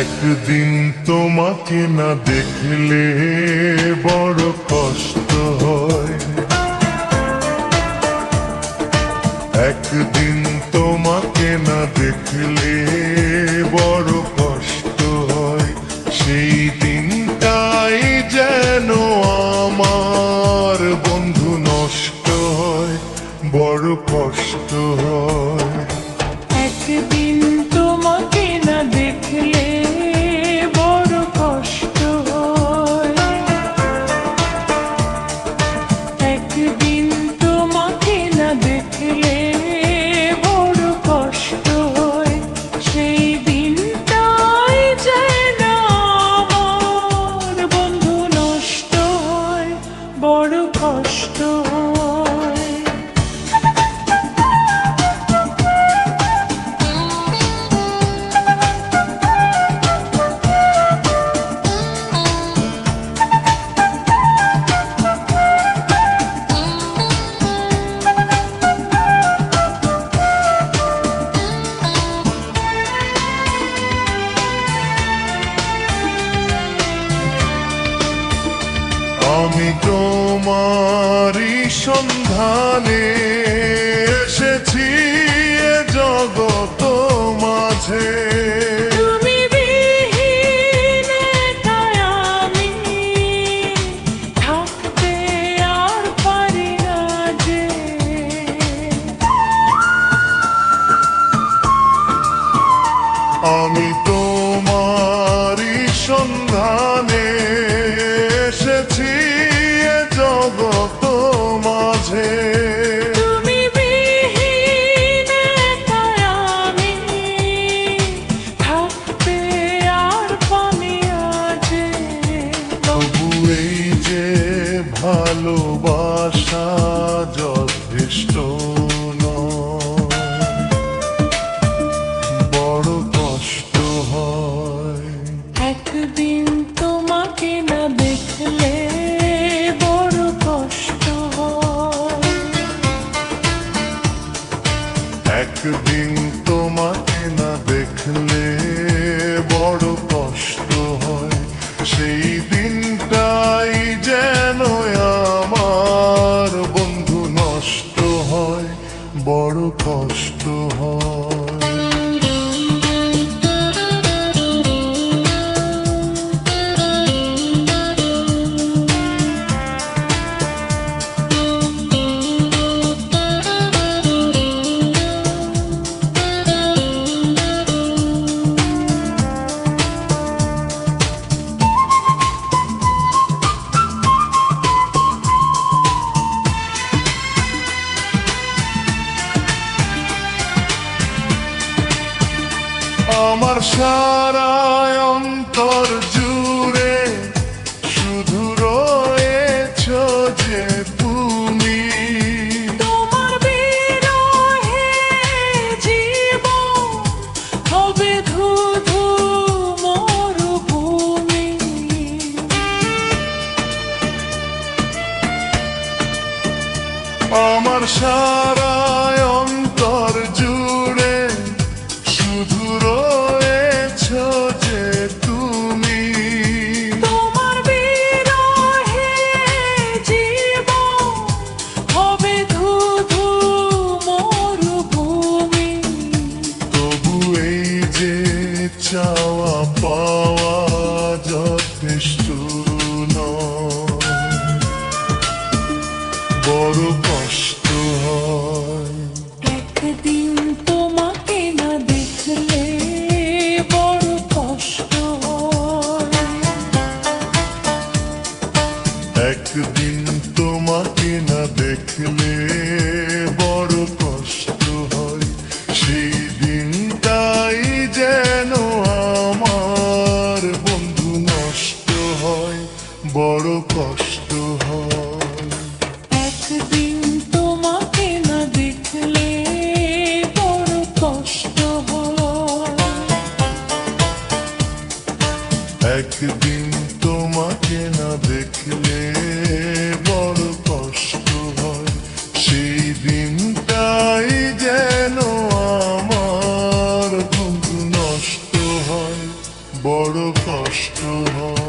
একদিন তোমাকে না দেখলে বড় কষ্ট হয়, একদিন তোমাকে না দেখলে বড় কষ্ট হয়। সেই দিনটাই যেন আমার বন্ধু নষ্ট হয়, বড় কষ্ট হয়। একদিন তোমাকে না দেখলে বড় কষ্ট হয়, একদিন তোমাকে না দেখলে বড় কষ্ট হয়। সেই দিনটাই যেন আমার বন্ধু নষ্ট হয়, বড় কষ্ট হয়। আমি তোমারই সন্ধানে এসেছি এ জগত মাঝে, তুমি বিহীন একাই আমি থাকতে আর পারি না যে। আমি তোমারই সন্ধানে এসেছি এ জগত মাঝে। তুমি বিহীন একাই আমি থাকতে আর পারি না যে। তবু এই যে ভালোবাসা যথেষ্ট নয়, বড় কষ্ট হয়। একদিন তোমাকে না দেখলে বড় কষ্ট হয়, একদিন তোমাকে না দেখলে বড় কষ্ট হয়। সেই দিনটাই যেন আমার বন্ধু নষ্ট হয়, বড় কষ্ট হয়। আমার সারা অন্তর জুড়ে শুধু রয়েছ যে তুমি, তোমার বিরহে জীবন হবে ধুধু মরুভূমি। আমার সারা অন্তর জুড়ে শুধু রয়েছ যে তুমি, তোমার বিরহে জীবন হবে ধুধু মরুভূমি। তবু এই যে চাওয়া পাওয়া যথেষ্ট নয়, বড় কষ্ট হয়। একদিন তোমাকে না দেখলে বড় কষ্ট হয়, একদিন তোমাকে না দেখলে বড় কষ্ট হয়। সেই দিনটাই যেন আমার বন্ধু নষ্ট হয়, বড় কষ্ট হয়। একদিন তোমাকে না দেখলে বড় কষ্ট হয়, একদিন তোমাকে না দেখলে বড় কষ্ট হয়। সেই দিনটাই যেন আমার বন্ধু নষ্ট হয়, বড় কষ্ট হয়।